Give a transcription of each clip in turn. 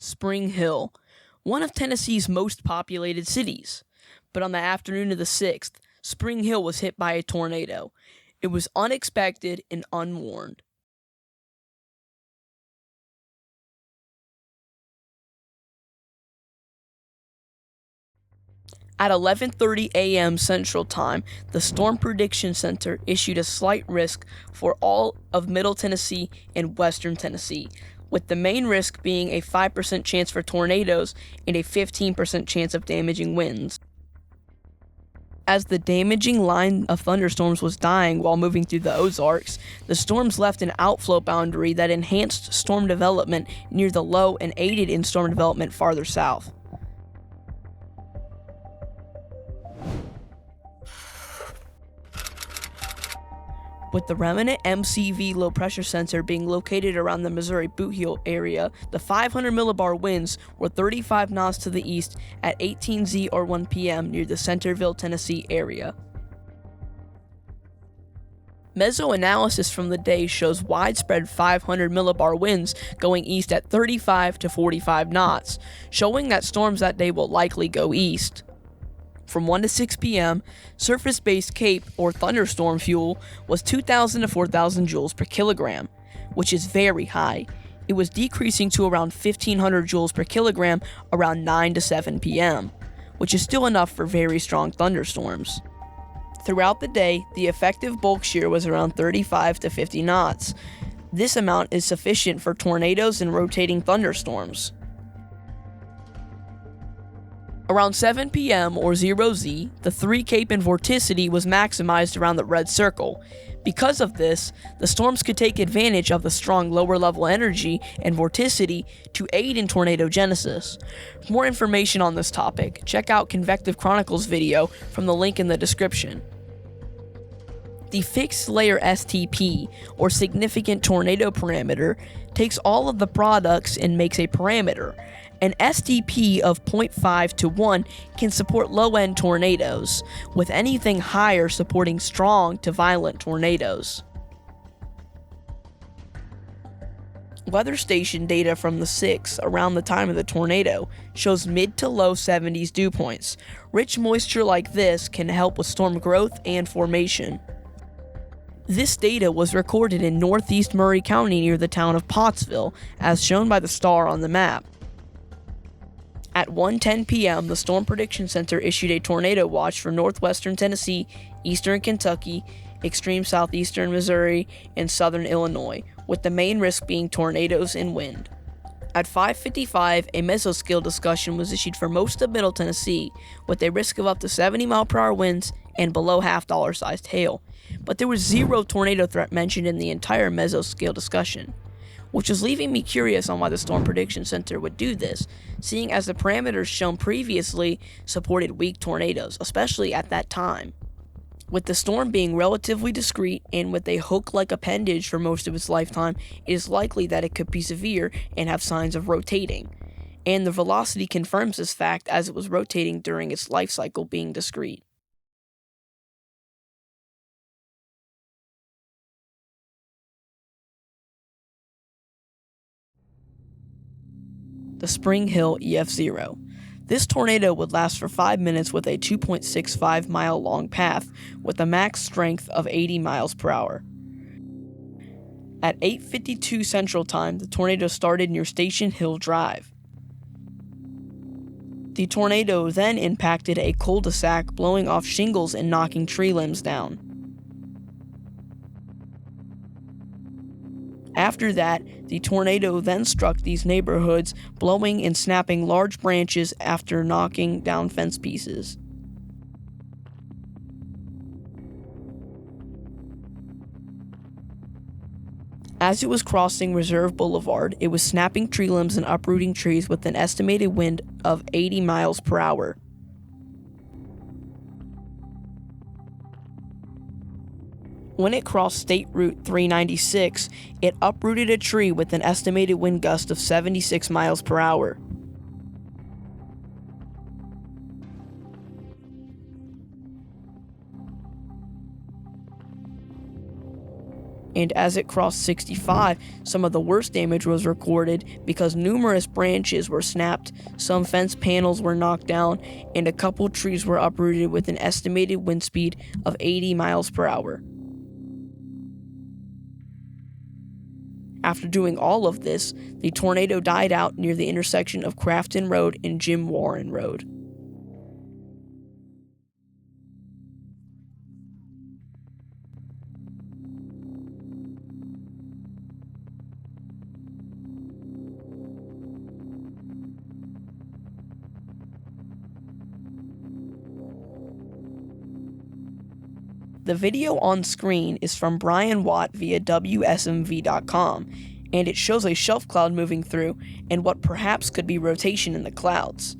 Spring Hill, one of Tennessee's most populated cities. But on the afternoon of the 6th, Spring Hill was hit by a tornado. It was unexpected and unwarned. At 11:30 a.m. Central Time, the Storm Prediction Center issued a slight risk for all of Middle Tennessee and Western Tennessee, with the main risk being a 5% chance for tornadoes and a 15% chance of damaging winds. As the damaging line of thunderstorms was dying while moving through the Ozarks, the storms left an outflow boundary that enhanced storm development near the low and aided in storm development farther south. With the remnant MCV low pressure sensor being located around the Missouri Boot Heel area, the 500 millibar winds were 35 knots to the east at 18Z or 1 p.m. near the Centerville, Tennessee area. Mesoanalysis from the day shows widespread 500 millibar winds going east at 35 to 45 knots, showing that storms that day will likely go east. From 1 to 6 p.m., surface-based CAPE, or thunderstorm fuel, was 2,000 to 4,000 joules per kilogram, which is very high. It was decreasing to around 1,500 joules per kilogram around 9 to 7 p.m., which is still enough for very strong thunderstorms. Throughout the day, the effective bulk shear was around 35 to 50 knots. This amount is sufficient for tornadoes and rotating thunderstorms. Around 7 p.m. or 0Z, the 3 CAPE and vorticity was maximized around the red circle. Because of this, the storms could take advantage of the strong lower level energy and vorticity to aid in tornado genesis. For more information on this topic, check out Convective Chronicles video from the link in the description. The fixed layer STP, or significant tornado parameter, takes all of the products and makes a parameter. An STP of 0.5 to 1 can support low-end tornadoes, with anything higher supporting strong to violent tornadoes. Weather station data from the 6th around the time of the tornado shows mid to low 70s dew points. Rich moisture like this can help with storm growth and formation. This data was recorded in northeast Murray County near the town of Pottsville, as shown by the star on the map. At 1:10 p.m., the Storm Prediction Center issued a tornado watch for northwestern Tennessee, eastern Kentucky, extreme southeastern Missouri, and southern Illinois, with the main risk being tornadoes and wind. At 5:55, a mesoscale discussion was issued for most of Middle Tennessee, with a risk of up to 70-mile-per-hour winds and below half-dollar-sized hail, but there was zero tornado threat mentioned in the entire mesoscale discussion, which is leaving me curious on why the Storm Prediction Center would do this, seeing as the parameters shown previously supported weak tornadoes, especially at that time. With the storm being relatively discrete and with a hook-like appendage for most of its lifetime, it is likely that it could be severe and have signs of rotating, and the velocity confirms this fact as it was rotating during its life cycle being discrete. The Spring Hill EF0. This tornado would last for 5 minutes with a 2.65 mile long path with a max strength of 80 miles per hour. At 8:52 Central Time, the tornado started near Station Hill Drive. The tornado then impacted a cul-de-sac, blowing off shingles and knocking tree limbs down. After that, the tornado then struck these neighborhoods, blowing and snapping large branches after knocking down fence pieces. As it was crossing Reserve Boulevard, it was snapping tree limbs and uprooting trees with an estimated wind of 80 miles per hour. When it crossed State Route 396, it uprooted a tree with an estimated wind gust of 76 miles per hour. and as it crossed 65, some of the worst damage was recorded because numerous branches were snapped, some fence panels were knocked down, and a couple trees were uprooted with an estimated wind speed of 80 miles per hour. After doing all of this, the tornado died out near the intersection of Crafton Road and Jim Warren Road. The video on screen is from Brian Watt via WSMV.com, and it shows a shelf cloud moving through and what perhaps could be rotation in the clouds.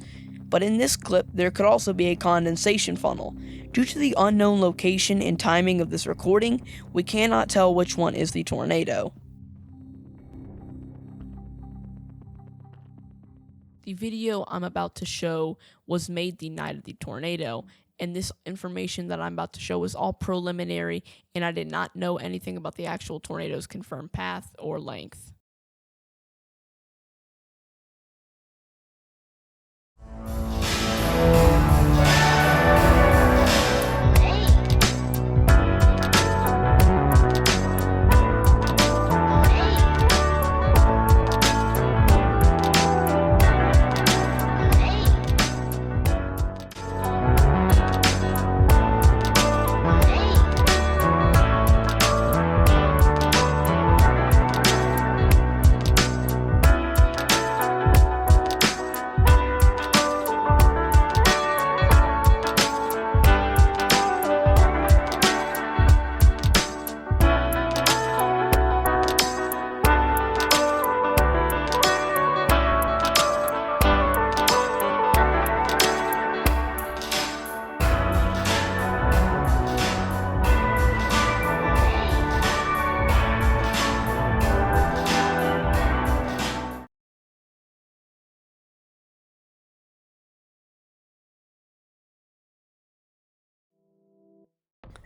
But in this clip, there could also be a condensation funnel. Due to the unknown location and timing of this recording, we cannot tell which one is the tornado. The video I'm about to show was made the night of the tornado, and this information that I'm about to show is all preliminary, and I did not know anything about the actual tornado's confirmed path or length.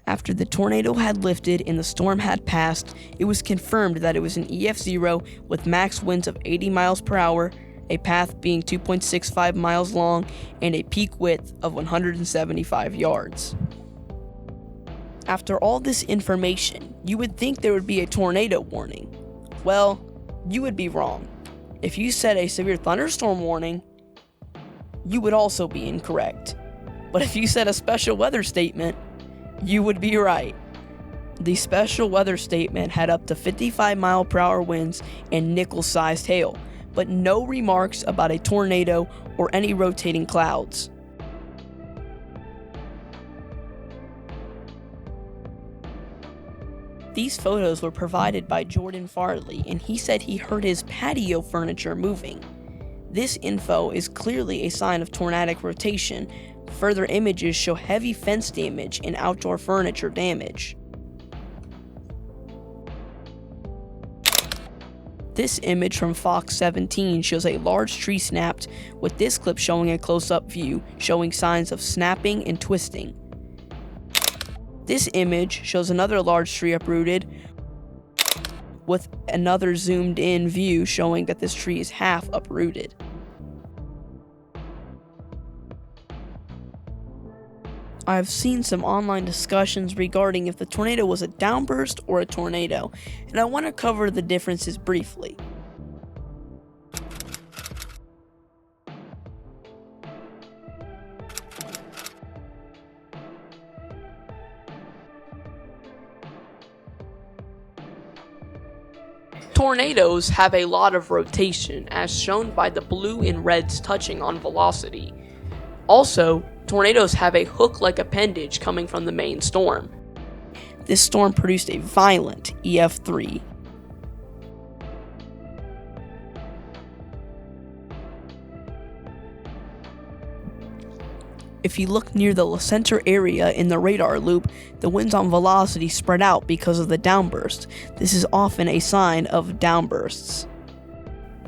After the tornado had lifted and the storm had passed, it was confirmed that it was an EF0 with max winds of 80 miles per hour, a path being 2.65 miles long, and a peak width of 175 yards. After all this information, you would think there would be a tornado warning. Well, you would be wrong. If you said a severe thunderstorm warning, you would also be incorrect. But if you said a special weather statement, you would be right. The special weather statement had up to 55-mile-per-hour winds and nickel-sized hail, but no remarks about a tornado or any rotating clouds. These photos were provided by Jordan Farley, and he said he heard his patio furniture moving. This info is clearly a sign of tornadic rotation. Further images show heavy fence damage and outdoor furniture damage. This image from Fox 17 shows a large tree snapped, with this clip showing a close-up view, showing signs of snapping and twisting. This image shows another large tree uprooted, with another zoomed-in view showing that this tree is half uprooted. I've seen some online discussions regarding if the tornado was a downburst or a tornado, and I want to cover the differences briefly. Tornadoes have a lot of rotation, as shown by the blue and reds touching on velocity. Also, tornadoes have a hook-like appendage coming from the main storm. This storm produced a violent EF3. If you look near the center area in the radar loop, the winds on velocity spread out because of the downburst. This is often a sign of downbursts.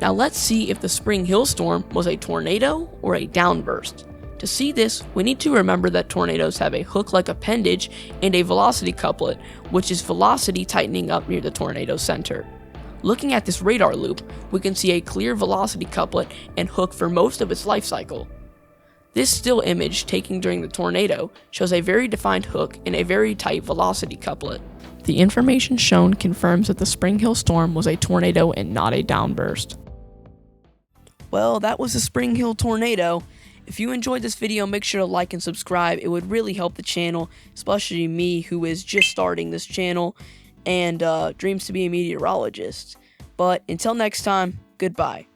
Now let's see if the Spring Hill storm was a tornado or a downburst. To see this, we need to remember that tornadoes have a hook-like appendage and a velocity couplet, which is velocity tightening up near the tornado center. Looking at this radar loop, we can see a clear velocity couplet and hook for most of its life cycle. This still image taken during the tornado shows a very defined hook and a very tight velocity couplet. The information shown confirms that the Spring Hill storm was a tornado and not a downburst. Well, that was the Spring Hill tornado. If you enjoyed this video, make sure to like and subscribe. It would really help the channel, especially me who is just starting this channel and dreams to be a meteorologist. But until next time, goodbye.